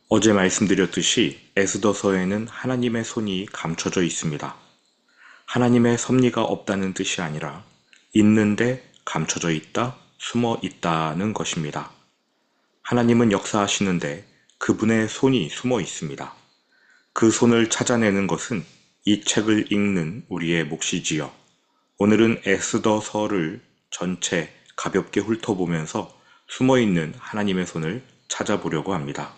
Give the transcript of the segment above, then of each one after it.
어제 말씀드렸듯이 에스더서에는 하나님의 손이 감춰져 있습니다. 하나님의 섭리가 없다는 뜻이 아니라 있는데 감춰져 있다, 숨어 있다는 것입니다. 하나님은 역사하시는데 그분의 손이 숨어 있습니다. 그 손을 찾아내는 것은 이 책을 읽는 우리의 몫이지요. 오늘은 에스더서를 전체 가볍게 훑어보면서 숨어있는 하나님의 손을 찾아보려고 합니다.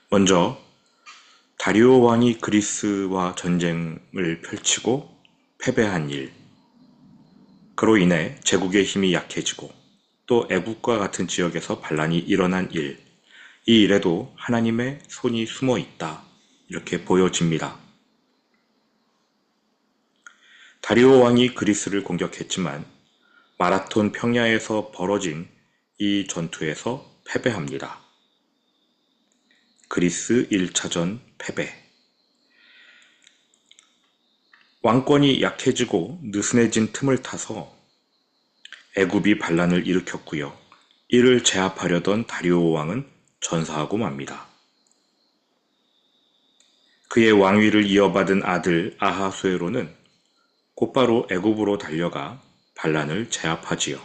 먼저 다리오 왕이 그리스와 전쟁을 펼치고 패배한 일, 그로 인해 제국의 힘이 약해지고 또 애국과 같은 지역에서 반란이 일어난 일, 이 일에도 하나님의 손이 숨어 있다, 이렇게 보여집니다. 다리오 왕이 그리스를 공격했지만 마라톤 평야에서 벌어진 이 전투에서 패배합니다. 그리스 1차전 패배. 왕권이 약해지고 느슨해진 틈을 타서 애굽이 반란을 일으켰고요. 이를 제압하려던 다리오 왕은 전사하고 맙니다. 그의 왕위를 이어받은 아들 아하수에로는 곧바로 애굽으로 달려가 반란을 제압하지요.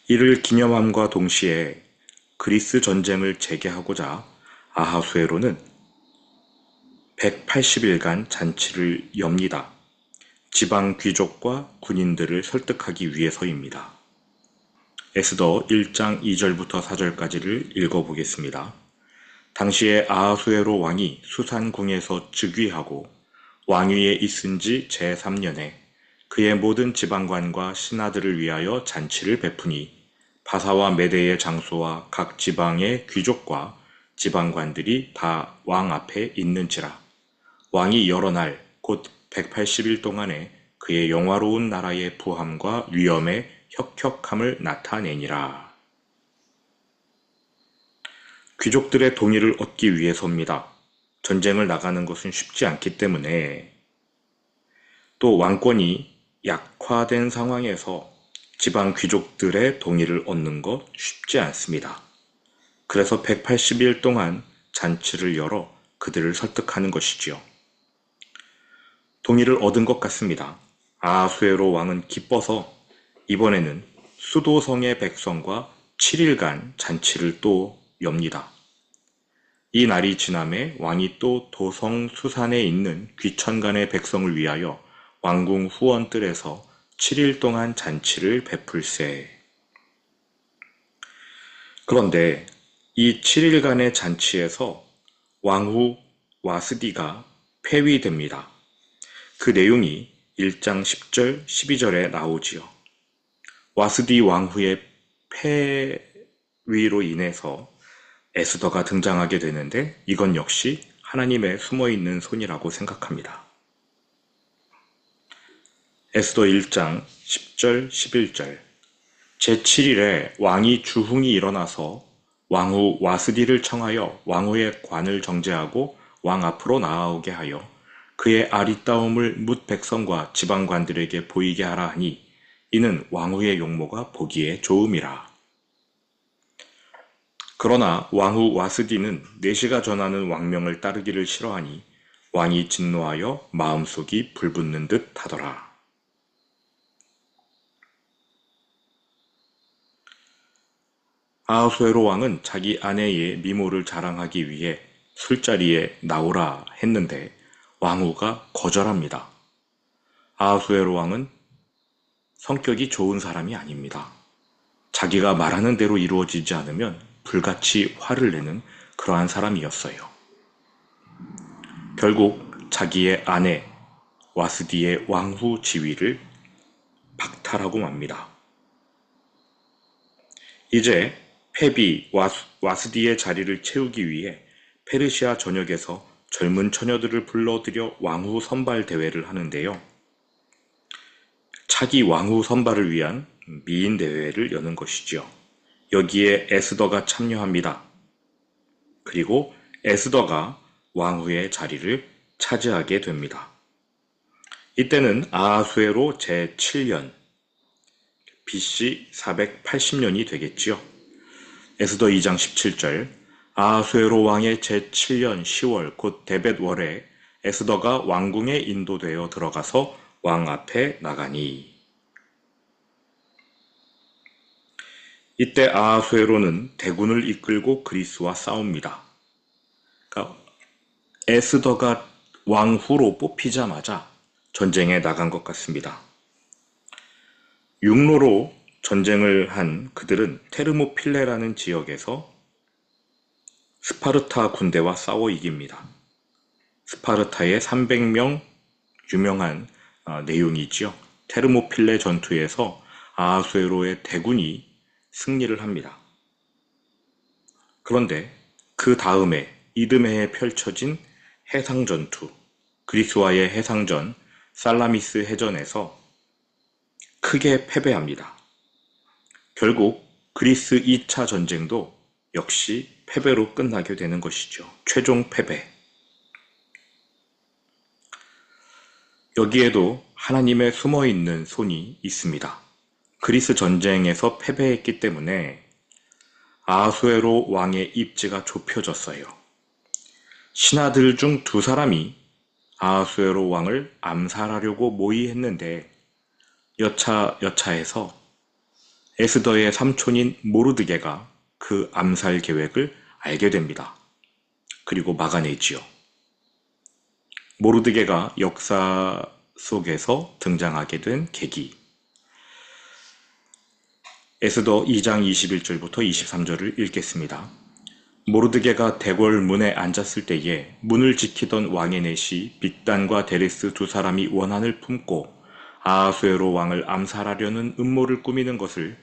이를 기념함과 동시에 그리스 전쟁을 재개하고자 아하수에로는 180일간 잔치를 엽니다. 지방 귀족과 군인들을 설득하기 위해서입니다. 에스더 1장 2절부터 4절까지를 읽어보겠습니다. 당시에 아하수에로 왕이 수산궁에서 즉위하고 왕위에 있은 지 제3년에 그의 모든 지방관과 신하들을 위하여 잔치를 베푸니 바사와 메대의 장수와 각 지방의 귀족과 지방관들이 다 왕 앞에 있는지라. 왕이 여러 날 곧 180일 동안에 그의 영화로운 나라의 부함과 위엄의 혁혁함을 나타내니라. 귀족들의 동의를 얻기 위해서입니다. 전쟁을 나가는 것은 쉽지 않기 때문에, 또 왕권이 약화된 상황에서 지방 귀족들의 동의를 얻는 것 쉽지 않습니다. 그래서 180일 동안 잔치를 열어 그들을 설득하는 것이지요. 동의를 얻은 것 같습니다. 아하수에로 왕은 기뻐서 이번에는 수도성의 백성과 7일간 잔치를 또 엽니다. 이 날이 지남에 왕이 또 도성 수산에 있는 귀천간의 백성을 위하여 왕궁 후원뜰에서 7일 동안 잔치를 베풀세. 그런데 이 7일간의 잔치에서 왕후 와스디가 폐위됩니다. 그 내용이 1장 10절, 12절에 나오지요. 와스디 왕후의 폐위로 인해서 에스더가 등장하게 되는데 이건 역시 하나님의 숨어있는 손이라고 생각합니다. 에스더 1장 10절, 11절. 제7일에 왕이 주흥이 일어나서 왕후 와스디를 청하여 왕후의 관을 정죄하고 왕 앞으로 나아오게 하여 그의 아리따움을 뭇 백성과 지방관들에게 보이게 하라 하니 이는 왕후의 용모가 보기에 좋음이라. 그러나 왕후 와스디는 내시가 전하는 왕명을 따르기를 싫어하니 왕이 진노하여 마음속이 불붙는 듯 하더라. 아하수에로 왕은 자기 아내의 미모를 자랑하기 위해 술자리에 나오라 했는데 왕후가 거절합니다. 아하수에로 왕은 성격이 좋은 사람이 아닙니다. 자기가 말하는 대로 이루어지지 않으면 불같이 화를 내는 그러한 사람이었어요. 결국 자기의 아내 와스디의 왕후 지위를 박탈하고 맙니다. 이제 페비 와스디의 자리를 채우기 위해 페르시아 전역에서 젊은 처녀들을 불러들여 왕후 선발 대회를 하는데요. 차기 왕후 선발을 위한 미인 대회를 여는 것이지요. 여기에 에스더가 참여합니다. 그리고 에스더가 왕후의 자리를 차지하게 됩니다. 이때는 아하수에로 제7년 BC 480년이 되겠지요. 에스더 2장 17절 아하수에로 왕의 제7년 10월 곧 데벳월에 에스더가 왕궁에 인도되어 들어가서 왕 앞에 나가니. 이때 아하수에로는 대군을 이끌고 그리스와 싸웁니다. 그러니까 에스더가 왕후로 뽑히자마자 전쟁에 나간 것 같습니다. 육로로 전쟁을 한 그들은 테르모필레라는 지역에서 스파르타 군대와 싸워 이깁니다. 스파르타의 300명 유명한 내용이지요. 테르모필레 전투에서 아하수에로의 대군이 승리를 합니다. 그런데 그 다음에 이듬해에 펼쳐진 해상전투, 그리스와의 해상전 살라미스 해전에서 크게 패배합니다. 결국 그리스 2차 전쟁도 역시 패배로 끝나게 되는 것이죠. 최종 패배. 여기에도 하나님의 숨어있는 손이 있습니다. 그리스 전쟁에서 패배했기 때문에 아하수에로 왕의 입지가 좁혀졌어요. 신하들 중 2사람이 아하수에로 왕을 암살하려고 모의했는데 여차해서 에스더의 삼촌인 모르드게가 그 암살 계획을 알게 됩니다. 그리고 막아내지요. 모르드게가 역사 속에서 등장하게 된 계기. 에스더 2장 21절부터 23절을 읽겠습니다. 모르드게가 대궐 문에 앉았을 때에 문을 지키던 왕의 넷이 빅단과 데레스 2사람이 원한을 품고 아하수에로 왕을 암살하려는 음모를 꾸미는 것을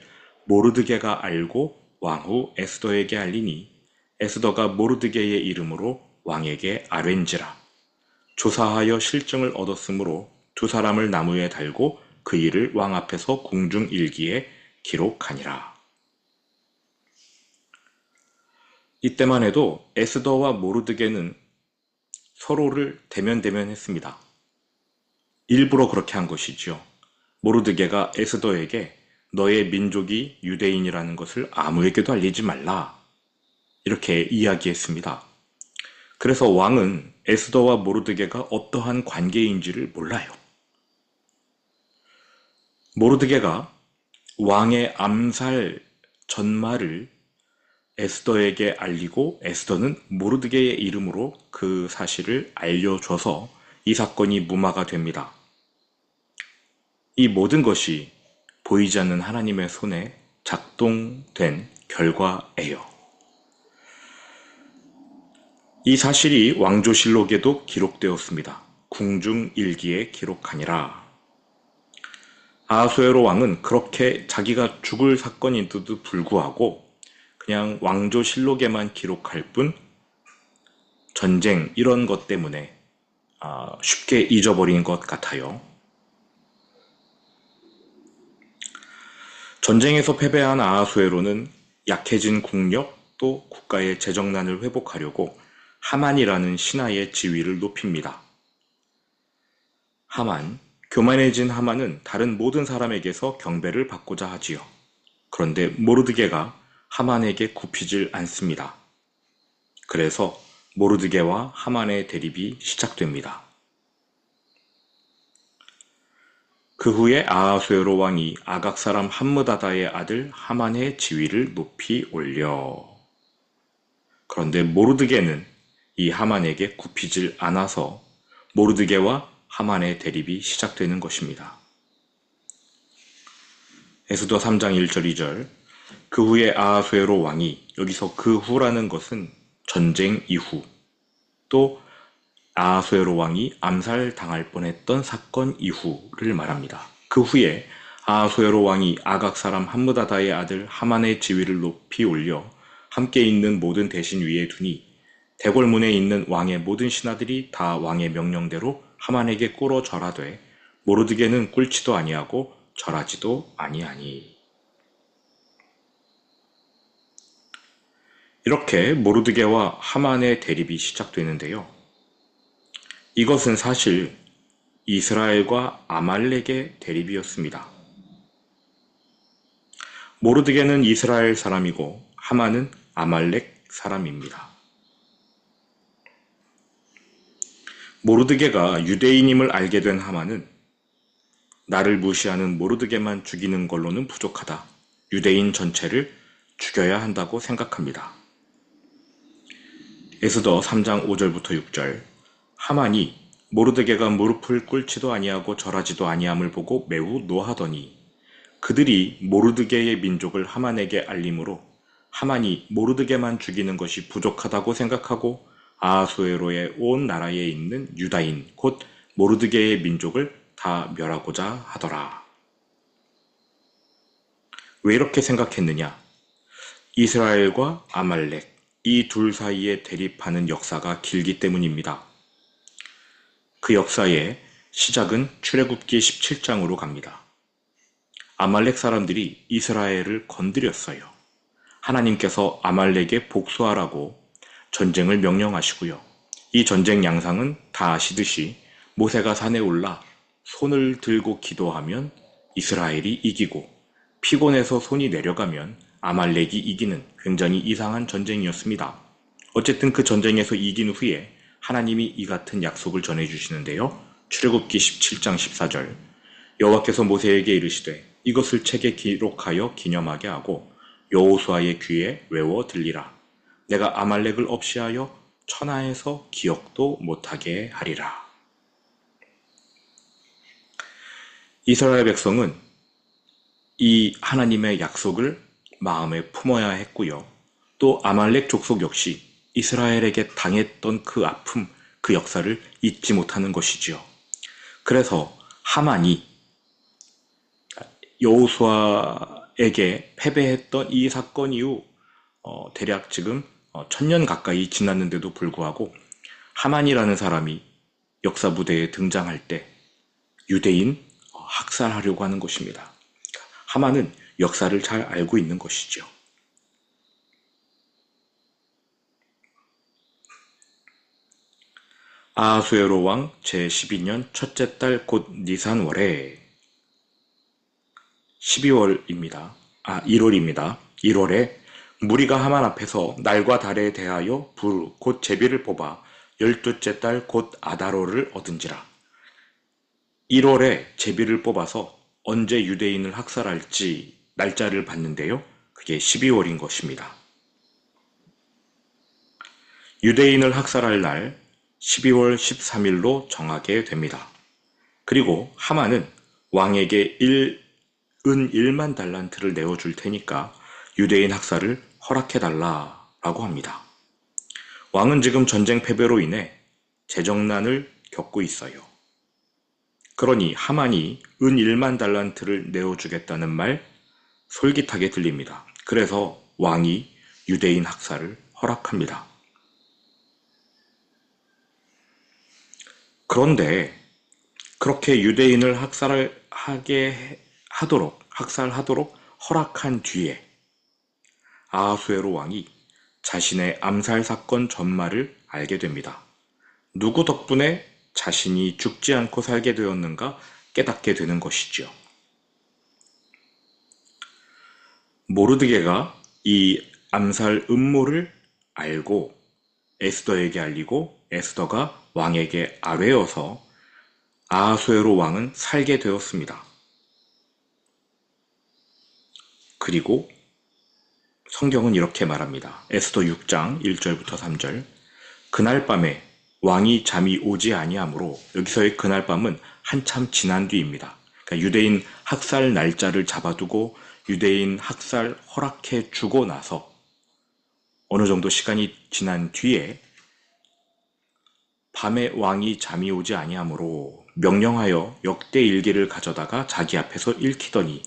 모르드게가 알고 왕후 에스더에게 알리니 에스더가 모르드게의 이름으로 왕에게 아뢰는지라. 조사하여 실증을 얻었으므로 2사람을 나무에 달고 그 일을 왕 앞에서 궁중일기에 기록하니라. 이때만 해도 에스더와 모르드게는 서로를 대면대면했습니다. 일부러 그렇게 한 것이지요. 모르드게가 에스더에게 너의 민족이 유대인이라는 것을 아무에게도 알리지 말라. 이렇게 이야기했습니다. 그래서 왕은 에스더와 모르드게가 어떠한 관계인지를 몰라요. 모르드게가 왕의 암살 전말을 에스더에게 알리고 에스더는 모르드게의 이름으로 그 사실을 알려줘서 이 사건이 무마가 됩니다. 이 모든 것이 보이지 않는 하나님의 손에 작동된 결과예요. 이 사실이 왕조실록에도 기록되었습니다. 궁중일기에 기록하니라. 아하수에로 왕은 그렇게 자기가 죽을 사건인데도 불구하고 그냥 왕조실록에만 기록할 뿐 전쟁 이런 것 때문에 쉽게 잊어버린 것 같아요. 전쟁에서 패배한 아하수에로는 약해진 국력 또 국가의 재정난을 회복하려고 하만이라는 신하의 지위를 높입니다. 하만, 교만해진 하만은 다른 모든 사람에게서 경배를 받고자 하지요. 그런데 모르드게가 하만에게 굽히질 않습니다. 그래서 모르드게와 하만의 대립이 시작됩니다. 그 후에 아하수에로 왕이 아각 사람 함므다다의 아들 하만의 지위를 높이 올려. 그런데 모르드게는 이 하만에게 굽히질 않아서 모르드게와 하만의 대립이 시작되는 것입니다. 에스더 3장 1절 2절 그 후에 아하수에로 왕이, 여기서 그 후라는 것은 전쟁 이후, 또 아하수에로 왕이 암살당할 뻔했던 사건 이후를 말합니다. 그 후에 아하수에로 왕이 아각 사람 함므다다의 아들 하만의 지위를 높이 올려 함께 있는 모든 대신 위에 두니 대궐문에 있는 왕의 모든 신하들이 다 왕의 명령대로 하만에게 꿇어 절하되 모르드게는 꿇지도 아니하고 절하지도 아니하니. 이렇게 모르드게와 하만의 대립이 시작되는데요. 이것은 사실 이스라엘과 아말렉의 대립이었습니다. 모르드게는 이스라엘 사람이고 하만은 아말렉 사람입니다. 모르드게가 유대인임을 알게 된 하만은 나를 무시하는 모르드게만 죽이는 걸로는 부족하다. 유대인 전체를 죽여야 한다고 생각합니다. 에스더 3장 5절부터 6절. 하만이 모르드게가 무릎을 꿇지도 아니하고 절하지도 아니함을 보고 매우 노하더니 그들이 모르드게의 민족을 하만에게 알림으로 하만이 모르드게만 죽이는 것이 부족하다고 생각하고 아하수에로의 온 나라에 있는 유다인 곧 모르드게의 민족을 다 멸하고자 하더라. 왜 이렇게 생각했느냐? 이스라엘과 아말렉 이 둘 사이에 대립하는 역사가 길기 때문입니다. 그 역사의 시작은 출애굽기 17장으로 갑니다. 아말렉 사람들이 이스라엘을 건드렸어요. 하나님께서 아말렉에 복수하라고 전쟁을 명령하시고요. 이 전쟁 양상은 다 아시듯이 모세가 산에 올라 손을 들고 기도하면 이스라엘이 이기고 피곤해서 손이 내려가면 아말렉이 이기는 굉장히 이상한 전쟁이었습니다. 어쨌든 그 전쟁에서 이긴 후에 하나님이 이 같은 약속을 전해주시는데요. 출애굽기 17장 14절. 여호와께서 모세에게 이르시되 이것을 책에 기록하여 기념하게 하고 여호수아의 귀에 외워 들리라. 내가 아말렉을 없이하여 천하에서 기억도 못하게 하리라. 이스라엘 백성은 이 하나님의 약속을 마음에 품어야 했고요. 또 아말렉 족속 역시 이스라엘에게 당했던 그 아픔, 그 역사를 잊지 못하는 것이지요. 그래서 하만이 여호수아에게 패배했던 이 사건 이후 대략 지금 1000년 가까이 지났는데도 불구하고 하만이라는 사람이 역사 무대에 등장할 때 유대인 학살하려고 하는 것입니다. 하만은 역사를 잘 알고 있는 것이죠. 아하수에로 왕 제12년 첫째 달 곧 니산월에 12월입니다. 1월입니다. 1월에 무리가 하만 앞에서 날과 달에 대하여 불 곧 제비를 뽑아 12째 달 곧 아다로를 얻은지라. 1월에 제비를 뽑아서 언제 유대인을 학살할지 날짜를 봤는데요. 그게 12월인 것입니다. 유대인을 학살할 날 12월 13일로 정하게 됩니다. 그리고 하만은 왕에게 은 1만 달란트를 내어줄 테니까 유대인 학살을 허락해달라라고 합니다. 왕은 지금 전쟁 패배로 인해 재정난을 겪고 있어요. 그러니 하만이 은 1만 달란트를 내어주겠다는 말 솔깃하게 들립니다. 그래서 왕이 유대인 학살을 허락합니다. 그런데 그렇게 유대인을 학살하도록 허락한 뒤에 아하수에로 왕이 자신의 암살 사건 전말을 알게 됩니다. 누구 덕분에 자신이 죽지 않고 살게 되었는가 깨닫게 되는 것이죠. 모르드게가 이 암살 음모를 알고 에스더에게 알리고 에스더가 왕에게 아뢰어서 아하수에로 왕은 살게 되었습니다. 그리고 성경은 이렇게 말합니다. 에스더 6장 1절부터 3절. 그날 밤에 왕이 잠이 오지 아니하므로 여기서의 그날 밤은 한참 지난 뒤입니다. 그러니까 유대인 학살 날짜를 잡아두고 유대인 학살 허락해 주고 나서 어느 정도 시간이 지난 뒤에 밤에 왕이 잠이 오지 아니하므로 명령하여 역대 일기를 가져다가 자기 앞에서 읽히더니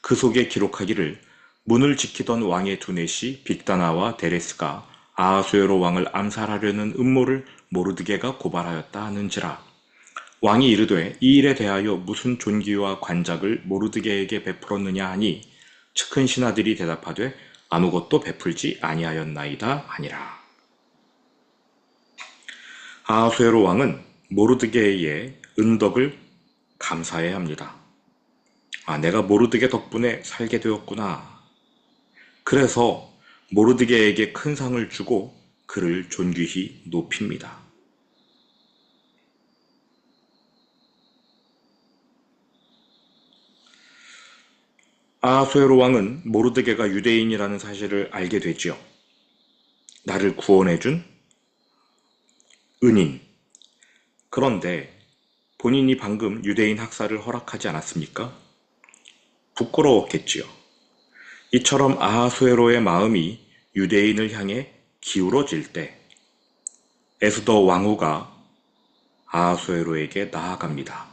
그 속에 기록하기를 문을 지키던 왕의 두넷이 빅다나와 데레스가 아하수에로 왕을 암살하려는 음모를 모르드게가 고발하였다 하는지라. 왕이 이르되 이 일에 대하여 무슨 존귀와 관작을 모르드게에게 베풀었느냐 하니 측근 신하들이 대답하되 아무것도 베풀지 아니하였나이다 하니라. 아하수에로 왕은 모르드게의 은덕을 감사해야 합니다. 내가 모르드게 덕분에 살게 되었구나. 그래서 모르드게에게 큰 상을 주고 그를 존귀히 높입니다. 아하수에로 왕은 모르드게가 유대인이라는 사실을 알게 되지요. 나를 구원해준 은인. 그런데 본인이 방금 유대인 학살을 허락하지 않았습니까? 부끄러웠겠지요. 이처럼 아하수에로의 마음이 유대인을 향해 기울어질 때 에스더 왕후가 아하수에로에게 나아갑니다.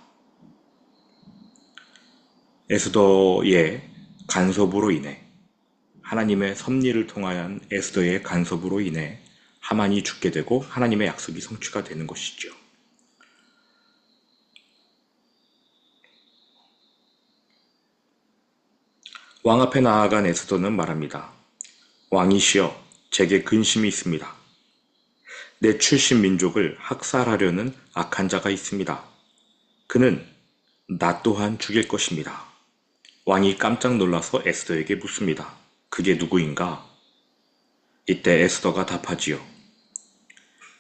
에스더의 간섭으로 인해, 하나님의 섭리를 통한 에스더의 간섭으로 인해 하만이 죽게 되고 하나님의 약속이 성취가 되는 것이죠. 왕 앞에 나아간 에스더는 말합니다. 왕이시여, 제게 근심이 있습니다. 내 출신 민족을 학살하려는 악한 자가 있습니다. 그는 나 또한 죽일 것입니다. 왕이 깜짝 놀라서 에스더에게 묻습니다. 그게 누구인가? 이때 에스더가 답하지요.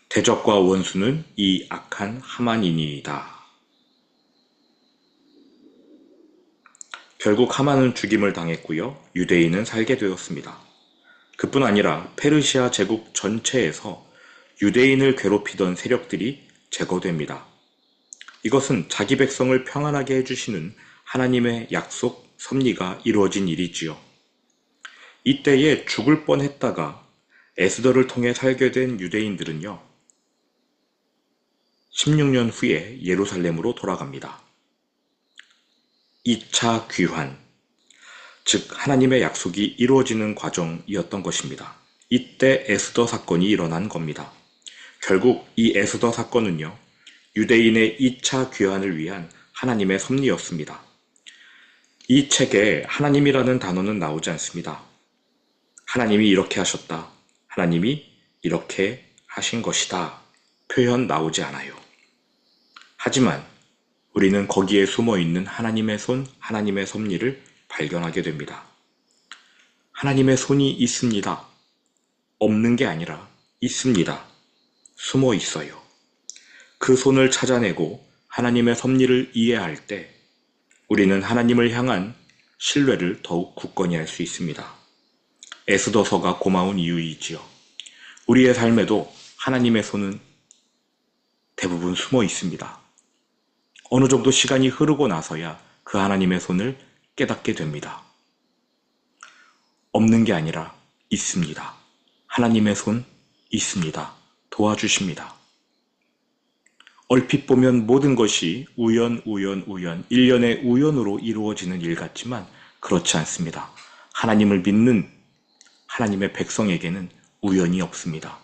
대적과 원수는 이 악한 하만이니이다. 결국 하만은 죽임을 당했고요. 유대인은 살게 되었습니다. 그뿐 아니라 페르시아 제국 전체에서 유대인을 괴롭히던 세력들이 제거됩니다. 이것은 자기 백성을 평안하게 해주시는 하나님의 약속, 섭리가 이루어진 일이지요. 이때에 죽을 뻔했다가 에스더를 통해 살게 된 유대인들은요. 16년 후에 예루살렘으로 돌아갑니다. 2차 귀환, 즉 하나님의 약속이 이루어지는 과정이었던 것입니다. 이때 에스더 사건이 일어난 겁니다. 결국 이 에스더 사건은요. 유대인의 2차 귀환을 위한 하나님의 섭리였습니다. 이 책에 하나님이라는 단어는 나오지 않습니다. 하나님이 이렇게 하셨다. 하나님이 이렇게 하신 것이다. 표현 나오지 않아요. 하지만 우리는 거기에 숨어 있는 하나님의 손, 하나님의 섭리를 발견하게 됩니다. 하나님의 손이 있습니다. 없는 게 아니라 있습니다. 숨어 있어요. 그 손을 찾아내고 하나님의 섭리를 이해할 때 우리는 하나님을 향한 신뢰를 더욱 굳건히 할 수 있습니다. 에스더서가 고마운 이유이지요. 우리의 삶에도 하나님의 손은 대부분 숨어 있습니다. 어느 정도 시간이 흐르고 나서야 그 하나님의 손을 깨닫게 됩니다. 없는 게 아니라 있습니다. 하나님의 손 있습니다. 도와주십니다. 얼핏 보면 모든 것이 우연, 일련의 우연으로 이루어지는 일 같지만 그렇지 않습니다. 하나님을 믿는 하나님의 백성에게는 우연이 없습니다.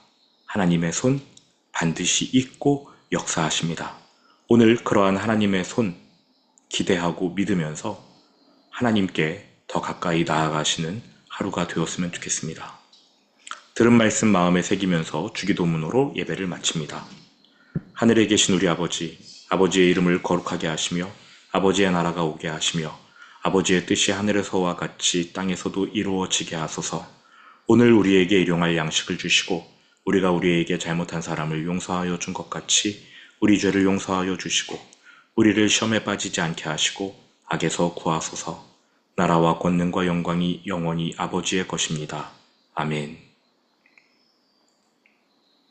하나님의 손 반드시 있고 역사하십니다. 오늘 그러한 하나님의 손 기대하고 믿으면서 하나님께 더 가까이 나아가시는 하루가 되었으면 좋겠습니다. 들은 말씀 마음에 새기면서 주기도문으로 예배를 마칩니다. 하늘에 계신 우리 아버지, 아버지의 이름을 거룩하게 하시며 아버지의 나라가 오게 하시며 아버지의 뜻이 하늘에서와 같이 땅에서도 이루어지게 하소서. 오늘 우리에게 일용할 양식을 주시고 우리가 우리에게 잘못한 사람을 용서하여 준 것 같이 우리 죄를 용서하여 주시고 우리를 시험에 빠지지 않게 하시고 악에서 구하소서. 나라와 권능과 영광이 영원히 아버지의 것입니다. 아멘.